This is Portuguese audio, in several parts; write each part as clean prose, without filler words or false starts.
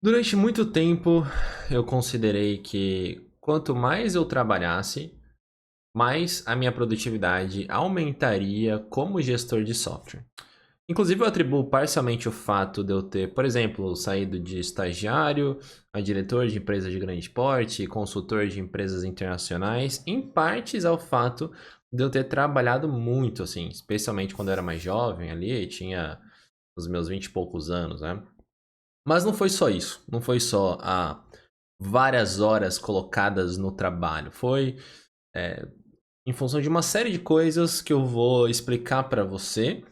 Durante muito tempo, eu considerei que quanto mais eu trabalhasse, mais a minha produtividade aumentaria como gestor de software. Inclusive, eu atribuo parcialmente o fato de eu ter, por exemplo, saído de estagiário a diretor de empresa de grande porte, consultor de empresas internacionais, em partes ao fato de eu ter trabalhado muito, assim, especialmente quando eu era mais jovem ali, tinha os meus 20 e poucos anos, né? Mas não foi só isso. Não foi só várias horas colocadas no trabalho. Foi em função de uma série de coisas que eu vou explicar para você.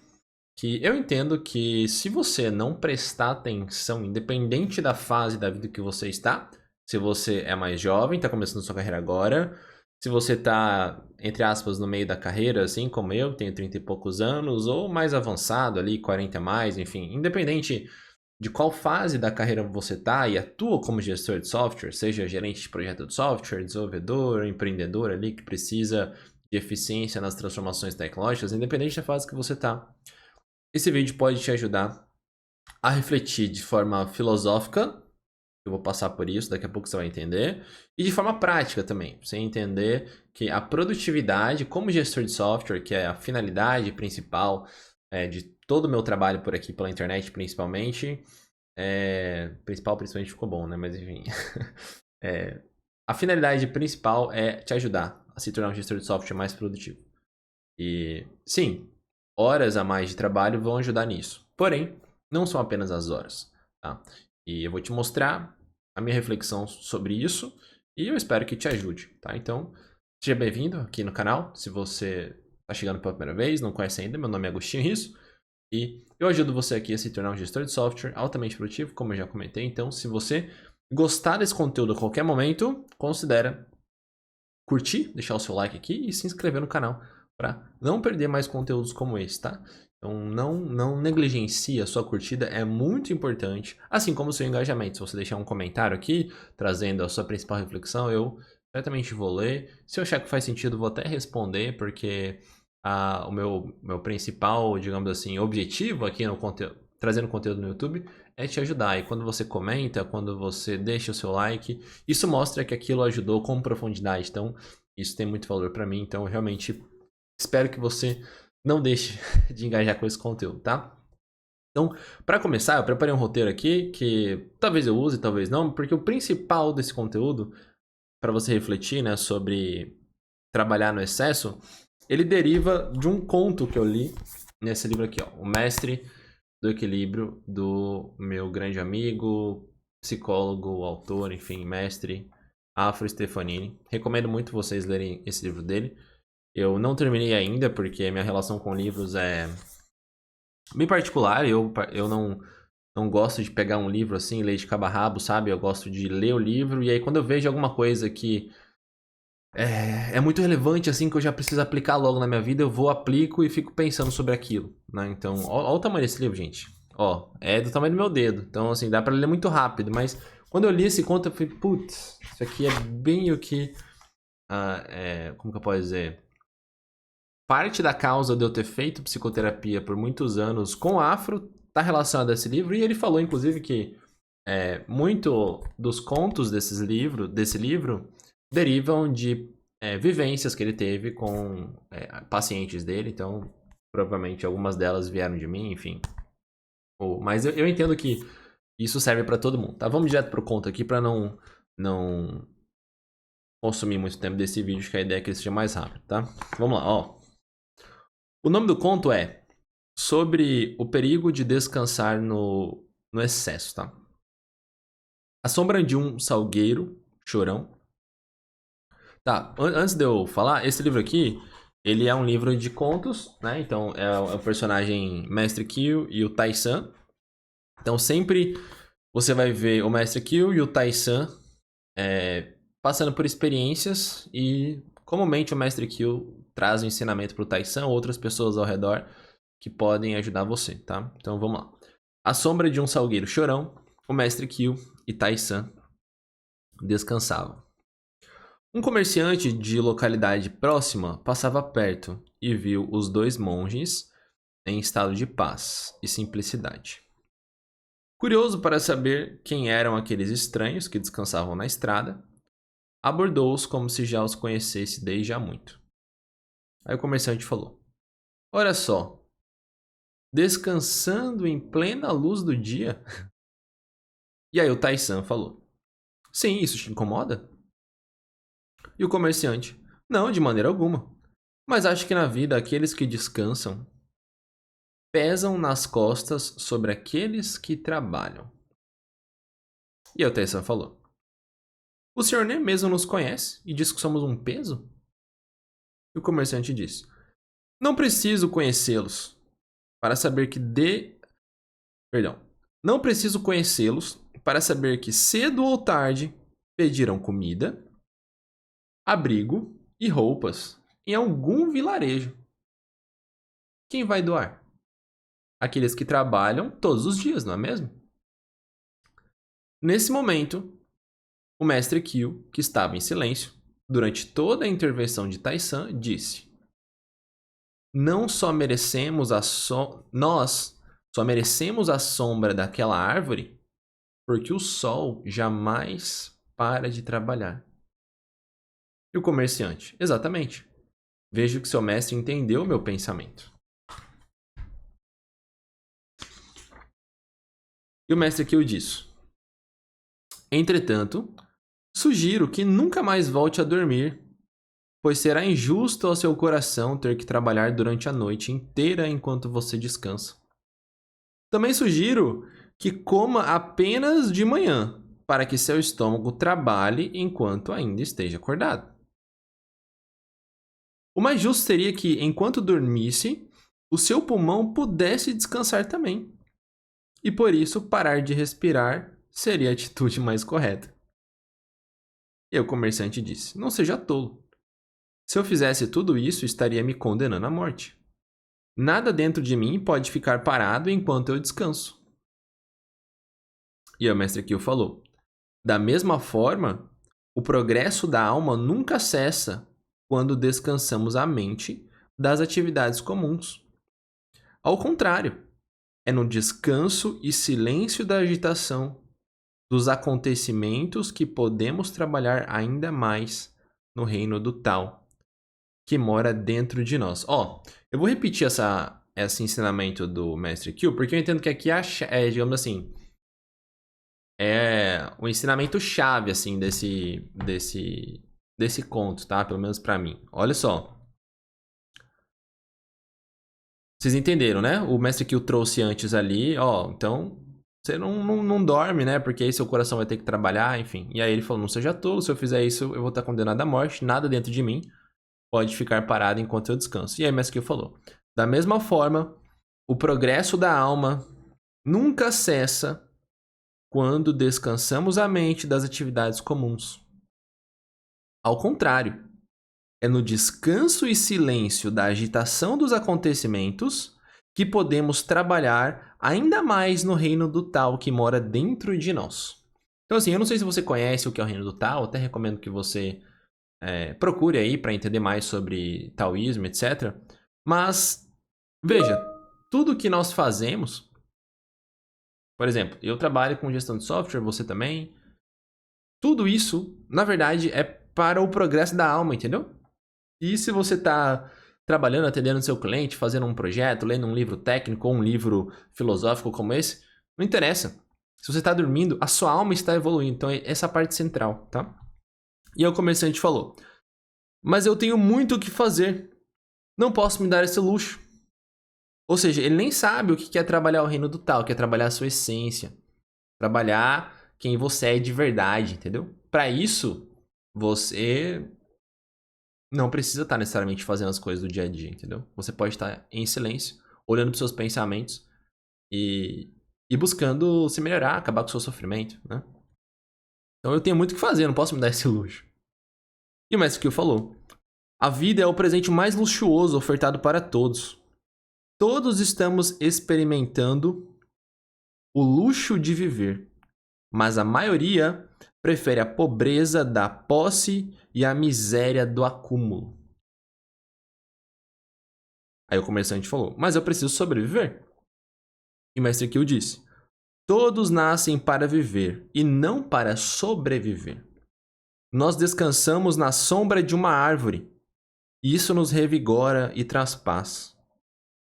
Que eu entendo que se você não prestar atenção, independente da fase da vida que você está, se você é mais jovem, está começando sua carreira agora, se você está, entre aspas, no meio da carreira, assim como eu, tenho 30 e poucos anos, ou mais avançado ali, 40 a mais, enfim, independente de qual fase da carreira você está e atua como gestor de software, seja gerente de projeto de software, desenvolvedor, empreendedor ali que precisa de eficiência nas transformações tecnológicas, independente da fase que você está. Esse vídeo pode te ajudar a refletir de forma filosófica, eu vou passar por isso, daqui a pouco você vai entender, e de forma prática também, você entender que a produtividade como gestor de software, que é a finalidade principal de todo o meu trabalho por aqui pela internet principalmente, principalmente ficou bom, né? Mas enfim. É, a finalidade principal é te ajudar a se tornar um gestor de software mais produtivo. E sim, horas a mais de trabalho vão ajudar nisso. Porém, não são apenas as horas, tá? E eu vou te mostrar a minha reflexão sobre isso e eu espero que te ajude, tá? Então, seja bem-vindo aqui no canal. Se você está chegando pela primeira vez, não conhece ainda, meu nome é Agostinho Risso e eu ajudo você aqui a se tornar um gestor de software altamente produtivo, como eu já comentei. Então, se você gostar desse conteúdo a qualquer momento, considera curtir, deixar o seu like aqui e se inscrever no canal para não perder mais conteúdos como esse, tá? Então não negligencie a sua curtida, é muito importante, assim como o seu engajamento. Se você deixar um comentário aqui, trazendo a sua principal reflexão, eu certamente vou ler. Se eu achar que faz sentido, vou até responder, porque o meu principal, digamos assim, objetivo aqui no conteúdo, trazendo conteúdo no YouTube, é te ajudar. E quando você comenta, quando você deixa o seu like, isso mostra que aquilo ajudou com profundidade. Então, isso tem muito valor para mim. Então, eu realmente espero que você não deixe de engajar com esse conteúdo, tá? Então, para começar, eu preparei um roteiro aqui que talvez eu use, talvez não, porque o principal desse conteúdo, para você refletir, né, sobre trabalhar no excesso, ele deriva de um conto que eu li nesse livro aqui, ó, O Mestre do Equilíbrio, do meu grande amigo, psicólogo, autor, enfim, mestre, Afro Stefanini. Recomendo muito vocês lerem esse livro dele. Eu não terminei ainda, porque a minha relação com livros é bem particular. Eu não gosto de pegar um livro assim e ler de cabo a rabo, sabe? Eu gosto de ler o livro e aí quando eu vejo alguma coisa que é muito relevante, assim, que eu já preciso aplicar logo na minha vida, eu vou, aplico e fico pensando sobre aquilo, né? Então, ó o tamanho desse livro, gente. Ó, é do tamanho do meu dedo. Então, assim, dá pra ler muito rápido, mas quando eu li esse conto, eu falei, putz, isso aqui é bem o que, como que eu posso dizer? Parte da causa de eu ter feito psicoterapia por muitos anos com Afro tá relacionada a esse livro, e ele falou, inclusive, que muito dos contos desse livro derivam de vivências que ele teve com pacientes dele, então provavelmente algumas delas vieram de mim, enfim. Mas eu entendo que isso serve para todo mundo, tá? Vamos direto pro conto aqui para não consumir muito tempo desse vídeo, que a ideia é que ele seja mais rápido, tá? Vamos lá, ó. O nome do conto é Sobre o Perigo de Descansar no Excesso, tá? A sombra de um salgueiro, chorão. Tá, antes de eu falar, esse livro aqui, ele é um livro de contos, né? Então, é o personagem Mestre Kyo e o Tai-san. Então, sempre você vai ver o Mestre Kyo e o Tai-san passando por experiências e, comumente, o Mestre Kyo traz um ensinamento para o Tai-san ou outras pessoas ao redor que podem ajudar você, tá? Então, vamos lá. A sombra de um salgueiro chorão, o Mestre Kyo e Tai-san descansavam. Um comerciante de localidade próxima passava perto e viu os dois monges em estado de paz e simplicidade. Curioso para saber quem eram aqueles estranhos que descansavam na estrada, abordou-os como se já os conhecesse desde há muito. Aí o comerciante falou: Olha só, descansando em plena luz do dia? E aí o Tai-san falou: Sim, isso te incomoda? E o comerciante: Não, de maneira alguma. Mas acho que na vida aqueles que descansam pesam nas costas sobre aqueles que trabalham. E aí o Tai-san falou: O senhor nem mesmo nos conhece e diz que somos um peso? E o comerciante disse: Não preciso conhecê-los para saber que Perdão. Não preciso conhecê-los para saber que cedo ou tarde pedirão comida, abrigo e roupas em algum vilarejo. Quem vai doar? Aqueles que trabalham todos os dias, não é mesmo? Nesse momento, o mestre Kyo, que estava em silêncio durante toda a intervenção de Tai-san, disse: Não só merecemos nós só merecemos a sombra daquela árvore porque o sol jamais para de trabalhar. E o comerciante: Exatamente. Vejo que seu mestre entendeu meu pensamento. E o mestre Kyo disse: Entretanto, sugiro que nunca mais volte a dormir, pois será injusto ao seu coração ter que trabalhar durante a noite inteira enquanto você descansa. Também sugiro que coma apenas de manhã, para que seu estômago trabalhe enquanto ainda esteja acordado. O mais justo seria que, enquanto dormisse, o seu pulmão pudesse descansar também. E por isso, parar de respirar seria a atitude mais correta. E o comerciante disse: Não seja tolo. Se eu fizesse tudo isso, estaria me condenando à morte. Nada dentro de mim pode ficar parado enquanto eu descanso. E o mestre Kyo falou: Da mesma forma, o progresso da alma nunca cessa quando descansamos a mente das atividades comuns. Ao contrário, é no descanso e silêncio da agitação dos acontecimentos que podemos trabalhar ainda mais no reino do Tao, que mora dentro de nós. Eu vou repetir esse ensinamento do Mestre Kyo, porque eu entendo que aqui digamos assim, é o ensinamento chave assim desse conto, tá? Pelo menos pra mim. Olha só. Vocês entenderam, né? O Mestre Kyo trouxe antes ali, então você não dorme, né? Porque aí seu coração vai ter que trabalhar, enfim. E aí ele falou: Não seja tolo, se eu fizer isso, eu vou estar condenado à morte, nada dentro de mim pode ficar parado enquanto eu descanso. E aí o Mestre Kyo falou: Da mesma forma, o progresso da alma nunca cessa quando descansamos a mente das atividades comuns. Ao contrário, é no descanso e silêncio da agitação dos acontecimentos que podemos trabalhar ainda mais no reino do Tao que mora dentro de nós. Então, assim, eu não sei se você conhece o que é o reino do Tao, até recomendo que você procure aí para entender mais sobre taoísmo, etc. Mas, veja, tudo que nós fazemos, por exemplo, eu trabalho com gestão de software, você também, tudo isso, na verdade, é para o progresso da alma, entendeu? E se você está trabalhando, atendendo seu cliente, fazendo um projeto, lendo um livro técnico ou um livro filosófico como esse, não interessa. Se você está dormindo, a sua alma está evoluindo. Então, essa é a parte central, tá? E aí o comerciante falou: Mas eu tenho muito o que fazer. Não posso me dar esse luxo. Ou seja, ele nem sabe o que é trabalhar o reino do tal, que é trabalhar a sua essência. Trabalhar quem você é de verdade, entendeu? Para isso, você não precisa estar necessariamente fazendo as coisas do dia a dia, entendeu? Você pode estar em silêncio, olhando para os seus pensamentos e buscando se melhorar, acabar com o seu sofrimento, né? Então eu tenho muito o que fazer, não posso me dar esse luxo. E o mestre Kyo falou: A vida é o presente mais luxuoso ofertado para todos. Todos estamos experimentando o luxo de viver, mas a maioria prefere a pobreza da posse e a miséria do acúmulo. Aí o comerciante falou: Mas eu preciso sobreviver. E o mestre Kyo disse: Todos nascem para viver e não para sobreviver. Nós descansamos na sombra de uma árvore, e isso nos revigora e traz paz.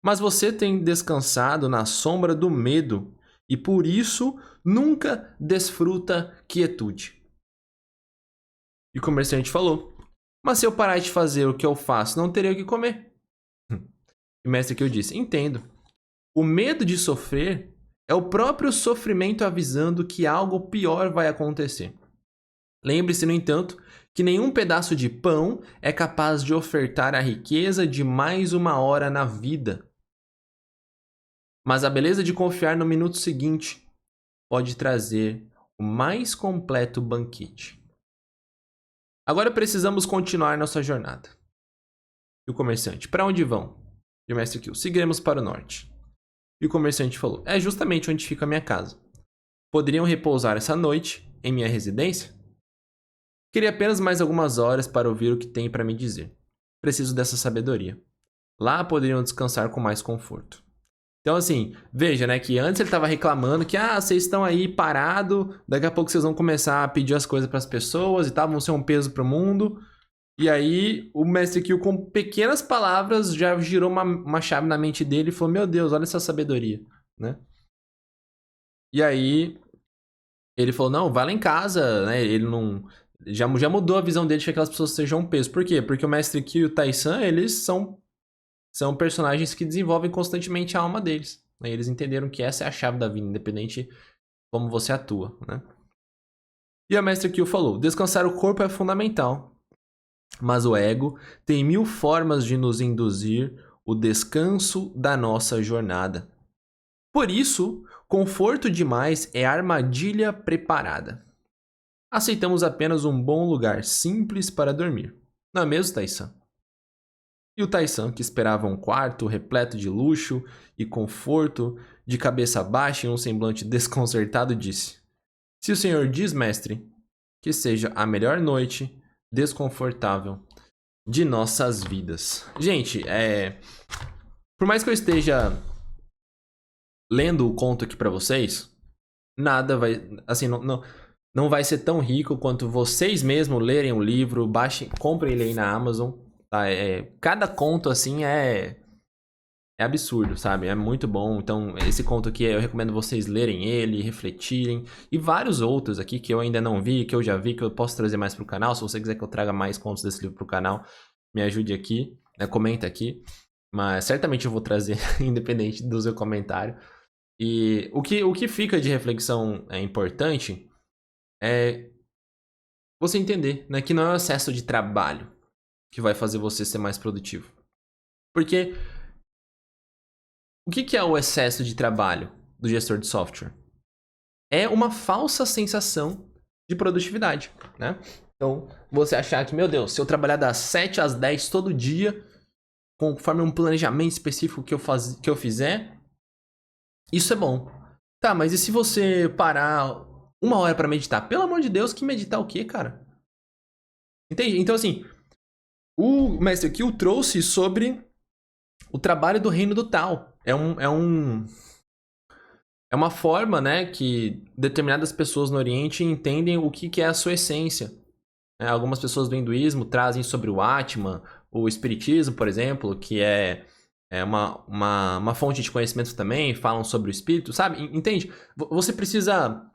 Mas você tem descansado na sombra do medo e por isso nunca desfruta quietude. E o comerciante falou: mas se eu parar de fazer o que eu faço, não terei o que comer. E o mestre Kyo disse: entendo. O medo de sofrer é o próprio sofrimento avisando que algo pior vai acontecer. Lembre-se, no entanto, que nenhum pedaço de pão é capaz de ofertar a riqueza de mais uma hora na vida. Mas a beleza de confiar no minuto seguinte pode trazer o mais completo banquete. Agora precisamos continuar nossa jornada. E o comerciante: para onde vão? E o mestre Kyo: seguiremos para o norte. E o comerciante falou: é justamente onde fica a minha casa. Poderiam repousar essa noite em minha residência? Queria apenas mais algumas horas para ouvir o que tem para me dizer. Preciso dessa sabedoria. Lá poderiam descansar com mais conforto. Então, assim, veja, né, que antes ele estava reclamando que, vocês estão aí parado, daqui a pouco vocês vão começar a pedir as coisas para as pessoas e tal, vão ser um peso para o mundo. E aí, o Mestre Kyo, com pequenas palavras, já girou uma chave na mente dele e falou: meu Deus, olha essa sabedoria, né? E aí, ele falou: não, vai lá em casa, né? Ele não... Já mudou a visão dele de que aquelas pessoas sejam um peso. Por quê? Porque o Mestre Kyo e o Tai-san, eles são personagens que desenvolvem constantemente a alma deles, né? Eles entenderam que essa é a chave da vida, independente de como você atua, né? E o Mestre Kyo falou: descansar o corpo é fundamental, mas o ego tem 1000 formas de nos induzir o descanso da nossa jornada. Por isso, conforto demais é armadilha preparada. Aceitamos apenas um bom lugar simples para dormir. Não é mesmo, Tai-san? E o Tai-san, que esperava um quarto repleto de luxo e conforto, de cabeça baixa e um semblante desconcertado, disse: se o senhor diz, mestre, que seja a melhor noite desconfortável de nossas vidas. Gente, por mais que eu esteja lendo o conto aqui pra vocês, nada vai... Assim, não vai ser tão rico quanto vocês mesmos lerem o livro, baixem, comprem ele aí na Amazon. Tá? Cada conto, assim, é absurdo, sabe? É muito bom. Então, esse conto aqui, eu recomendo vocês lerem ele, refletirem. E vários outros aqui que eu ainda não vi, que eu já vi, que eu posso trazer mais pro canal. Se você quiser que eu traga mais contos desse livro pro canal, me ajude aqui, né? Comenta aqui. Mas certamente eu vou trazer, independente do seu comentário. E o que fica de reflexão importante é você entender, né, que não é o excesso de trabalho que vai fazer você ser mais produtivo. Porque o que é o excesso de trabalho do gestor de software? É uma falsa sensação de produtividade, né? Então, você achar que, meu Deus, se eu trabalhar das 7 às 10 todo dia, conforme um planejamento específico que eu fizer, isso é bom. Tá, mas e se você parar 1 hora para meditar? Pelo amor de Deus, que meditar o quê, cara? Entende? Então, assim, o Mestre Kyo trouxe sobre o trabalho do reino do Tao. É uma forma, né, que determinadas pessoas no Oriente entendem o que é a sua essência. Algumas pessoas do hinduísmo trazem sobre o Atman, o espiritismo, por exemplo, que é uma fonte de conhecimento também, falam sobre o espírito, sabe? Entende? Você precisa,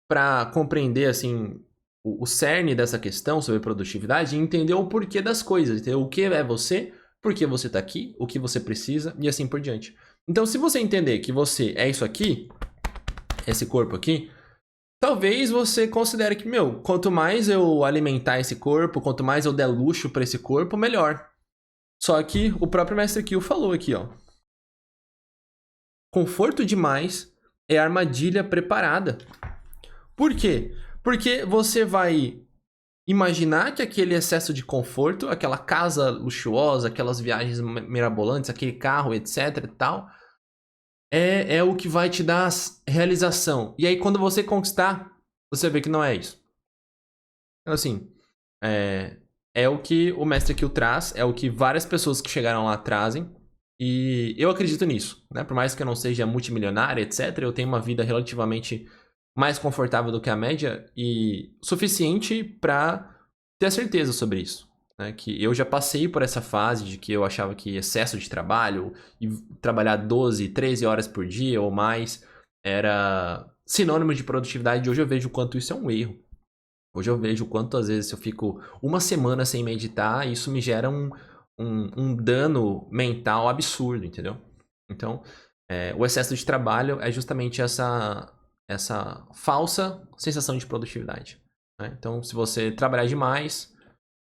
para compreender, assim, o cerne dessa questão sobre produtividade, entender o porquê das coisas, entender o que é você, por que você está aqui, o que você precisa e assim por diante. Então, se você entender que você é isso aqui, esse corpo aqui, talvez você considere que, quanto mais eu alimentar esse corpo, quanto mais eu der luxo para esse corpo, melhor. Só que o próprio Mestre Kyo falou aqui, ó. Conforto demais é armadilha preparada. Por quê? Porque você vai imaginar que aquele excesso de conforto, aquela casa luxuosa, aquelas viagens mirabolantes, aquele carro, etc e tal, é o que vai te dar realização. E aí, quando você conquistar, você vê que não é isso. Então, assim, é o que o Mestre Kyo traz, é o que várias pessoas que chegaram lá trazem. E eu acredito nisso, né? Por mais que eu não seja multimilionário, etc., eu tenho uma vida relativamente mais confortável do que a média e suficiente para ter a certeza sobre isso, né? Que eu já passei por essa fase de que eu achava que excesso de trabalho e trabalhar 12, 13 horas por dia ou mais era sinônimo de produtividade. Hoje eu vejo o quanto isso é um erro. Hoje eu vejo o quanto às vezes eu fico uma semana sem meditar e isso me gera um dano mental absurdo, entendeu? Então, o excesso de trabalho é justamente essa falsa sensação de produtividade, né? Então, se você trabalhar demais,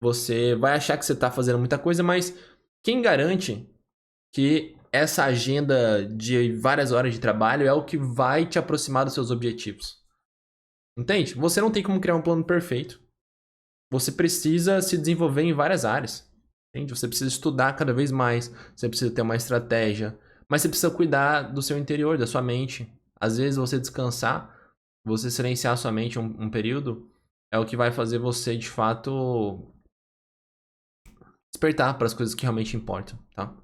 você vai achar que você está fazendo muita coisa, mas quem garante que essa agenda de várias horas de trabalho é o que vai te aproximar dos seus objetivos? Entende? Você não tem como criar um plano perfeito. Você precisa se desenvolver em várias áreas. Entende? Você precisa estudar cada vez mais, você precisa ter uma estratégia, mas você precisa cuidar do seu interior, da sua mente. Às vezes você descansar, você silenciar a sua mente um período, é o que vai fazer você, de fato, despertar para as coisas que realmente importam, tá?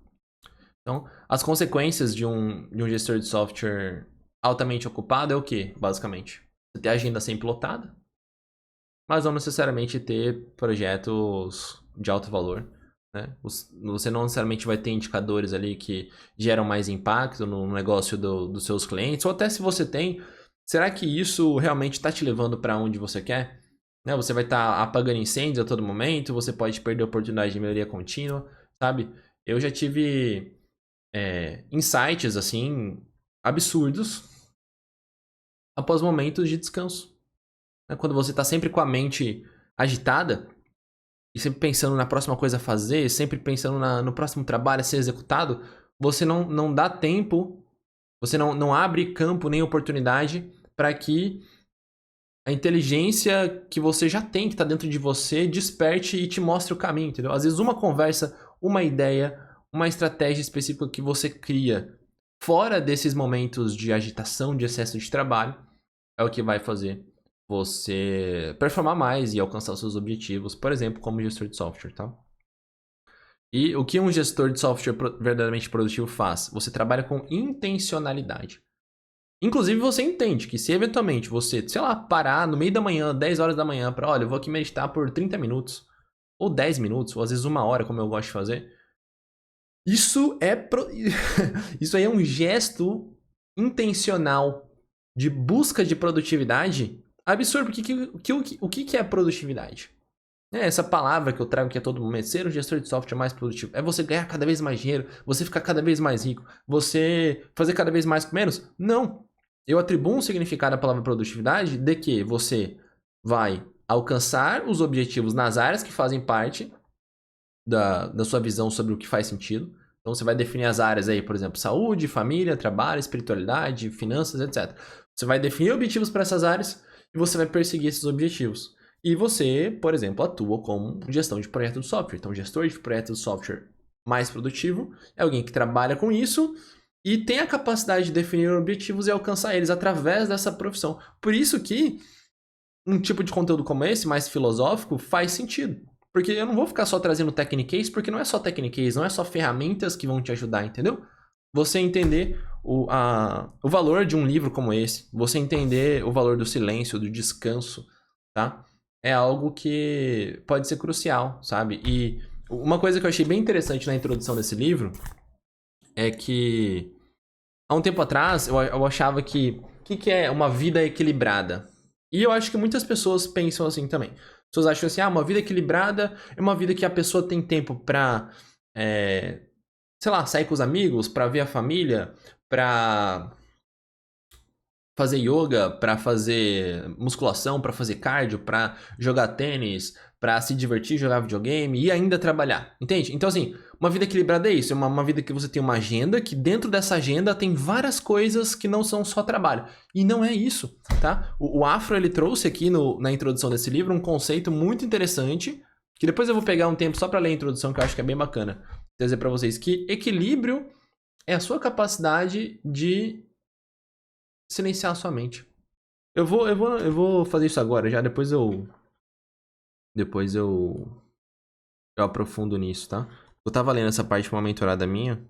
Então, as consequências de um gestor de software altamente ocupado é o quê, basicamente? Você ter a agenda sempre lotada, mas não necessariamente ter projetos de alto valor, né? Você não necessariamente vai ter indicadores ali que geram mais impacto no negócio dos seus clientes, ou até se você tem, será que isso realmente está te levando para onde você quer? Né? Você vai estar apagando incêndios a todo momento, você pode perder a oportunidade de melhoria contínua, sabe? Eu já tive insights, assim, absurdos após momentos de descanso, né? Quando você está sempre com a mente agitada, e sempre pensando na próxima coisa a fazer, sempre pensando no próximo trabalho a ser executado, você não dá tempo, você não abre campo nem oportunidade para que a inteligência que você já tem, que está dentro de você, desperte e te mostre o caminho, entendeu? Às vezes uma conversa, uma ideia, uma estratégia específica que você cria fora desses momentos de agitação, de excesso de trabalho, é o que vai fazer você performar mais e alcançar os seus objetivos, por exemplo, como gestor de software, tá? E o que um gestor de software verdadeiramente produtivo faz? Você trabalha com intencionalidade. Inclusive, você entende que se eventualmente você, sei lá, parar no meio da manhã, 10 horas da manhã, para, olha, eu vou aqui meditar por 30 minutos, ou 10 minutos, ou às vezes uma hora, como eu gosto de fazer, isso isso aí é um gesto intencional de busca de produtividade absurdo. Porque o que é produtividade? Essa palavra que eu trago aqui a todo momento, ser um gestor de software mais produtivo, é você ganhar cada vez mais dinheiro, você ficar cada vez mais rico, você fazer cada vez mais com menos? Não. Eu atribuo um significado à palavra produtividade de que você vai alcançar os objetivos nas áreas que fazem parte da sua visão sobre o que faz sentido. Então você vai definir as áreas aí, por exemplo, saúde, família, trabalho, espiritualidade, finanças, etc. Você vai definir objetivos para essas áreas e você vai perseguir esses objetivos. E você, por exemplo, atua como gestão de projeto de software. Então, gestor de projeto de software mais produtivo é alguém que trabalha com isso e tem a capacidade de definir objetivos e alcançar eles através dessa profissão. Por isso que um tipo de conteúdo como esse, mais filosófico, faz sentido. Porque eu não vou ficar só trazendo techniques, porque não é só techniques, não é só ferramentas que vão te ajudar, entendeu? Você entender o valor de um livro como esse, você entender o valor do silêncio, do descanso, tá? É algo que pode ser crucial, sabe? E uma coisa que eu achei bem interessante na introdução desse livro é que há um tempo atrás eu achava que o que é uma vida equilibrada? E eu acho que muitas pessoas pensam assim também. As pessoas acham assim, uma vida equilibrada é uma vida que a pessoa tem tempo pra, sei lá, sair com os amigos, pra ver a família, pra fazer yoga, pra fazer musculação, pra fazer cardio, pra jogar tênis, pra se divertir, jogar videogame e ainda trabalhar, entende? Então assim, uma vida equilibrada é isso, é uma vida que você tem uma agenda, que dentro dessa agenda tem várias coisas que não são só trabalho. E não é isso, tá? O Afro, ele trouxe aqui na introdução desse livro um conceito muito interessante, que depois eu vou pegar um tempo só pra ler a introdução, que eu acho que é bem bacana. Vou dizer pra vocês que equilíbrio é a sua capacidade de silenciar a sua mente. Eu vou fazer isso agora já, depois eu aprofundo nisso, tá? Eu tava lendo essa parte de uma mentorada minha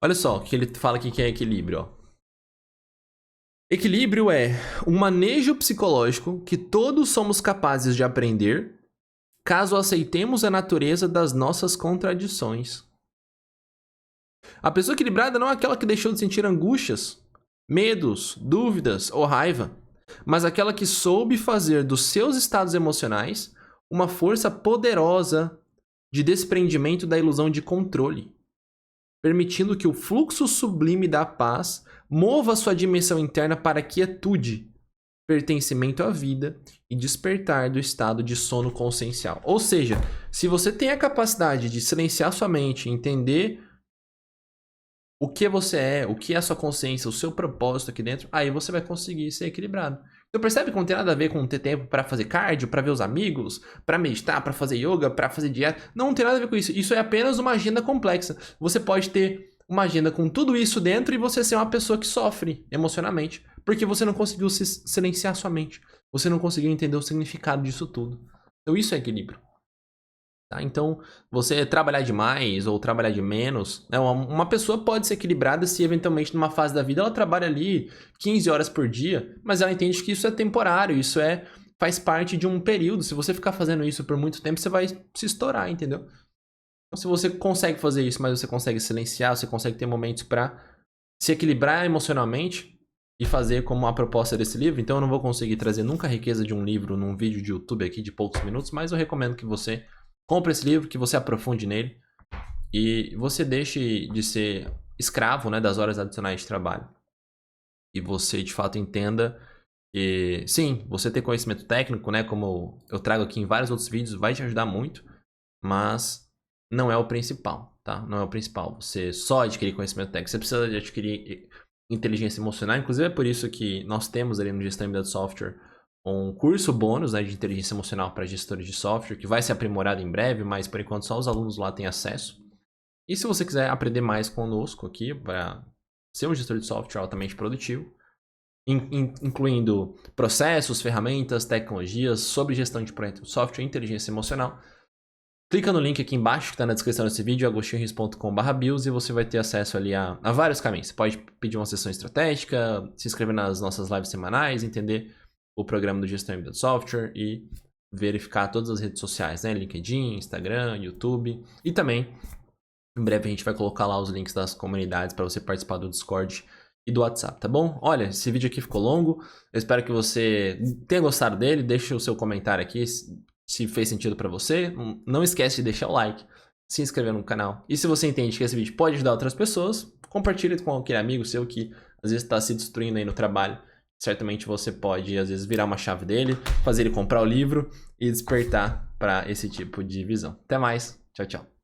Olha só o que ele fala aqui que é equilíbrio, ó. Equilíbrio é um manejo psicológico que todos somos capazes de aprender caso aceitemos a natureza das nossas contradições. A pessoa equilibrada não é aquela que deixou de sentir angústias, medos, dúvidas ou raiva, mas aquela que soube fazer dos seus estados emocionais uma força poderosa de desprendimento da ilusão de controle, permitindo que o fluxo sublime da paz mova sua dimensão interna para a quietude, pertencimento à vida e despertar do estado de sono consciencial. Ou seja, se você tem a capacidade de silenciar sua mente, entender o que você é, o que é a sua consciência, o seu propósito aqui dentro, aí você vai conseguir ser equilibrado. Então percebe que não tem nada a ver com ter tempo para fazer cardio, para ver os amigos, para meditar, para fazer yoga, para fazer dieta. Não tem nada a ver com isso. Isso é apenas uma agenda complexa. Você pode ter uma agenda com tudo isso dentro e você ser uma pessoa que sofre emocionalmente, porque você não conseguiu silenciar sua mente. Você não conseguiu entender o significado disso tudo. Então isso é equilíbrio. Tá? Então, você trabalhar demais ou trabalhar de menos, né? Uma pessoa pode ser equilibrada se eventualmente numa fase da vida ela trabalha ali 15 horas por dia, mas ela entende que isso é temporário, faz parte de um período. Se você ficar fazendo isso por muito tempo, você vai se estourar, entendeu? Então, se você consegue fazer isso, mas você consegue silenciar, você consegue ter momentos para se equilibrar emocionalmente e fazer como a proposta desse livro. Então, eu não vou conseguir trazer nunca a riqueza de um livro num vídeo de YouTube aqui de poucos minutos, mas eu recomendo que você compre esse livro, que você aprofunde nele e você deixe de ser escravo, né, das horas adicionais de trabalho. E você, de fato, entenda que, sim, você ter conhecimento técnico, né, como eu trago aqui em vários outros vídeos, vai te ajudar muito, mas não é o principal, tá? Não é o principal. Você só adquirir conhecimento técnico. Você precisa de adquirir inteligência emocional. Inclusive, é por isso que nós temos ali no Gestão Embedded Software um curso bônus, né, de inteligência emocional para gestores de software, que vai ser aprimorado em breve, mas por enquanto só os alunos lá têm acesso. E se você quiser aprender mais conosco aqui, para ser um gestor de software altamente produtivo, incluindo processos, ferramentas, tecnologias sobre gestão de projeto de software e inteligência emocional, clica no link aqui embaixo, que está na descrição desse vídeo, agostinhoriz.com/bios, e você vai ter acesso ali a vários caminhos. Você pode pedir uma sessão estratégica, se inscrever nas nossas lives semanais, entender o programa do Gestão Embedded Software e verificar todas as redes sociais, né? LinkedIn, Instagram, YouTube. E também, em breve, a gente vai colocar lá os links das comunidades para você participar do Discord e do WhatsApp, tá bom? Olha, esse vídeo aqui ficou longo. Eu espero que você tenha gostado dele. Deixe o seu comentário aqui se fez sentido para você. Não esquece de deixar o like, se inscrever no canal. E se você entende que esse vídeo pode ajudar outras pessoas, compartilhe com aquele amigo seu que às vezes está se destruindo aí no trabalho. Certamente você pode, às vezes, virar uma chave dele, fazer ele comprar o livro e despertar para esse tipo de visão. Até mais. Tchau, tchau.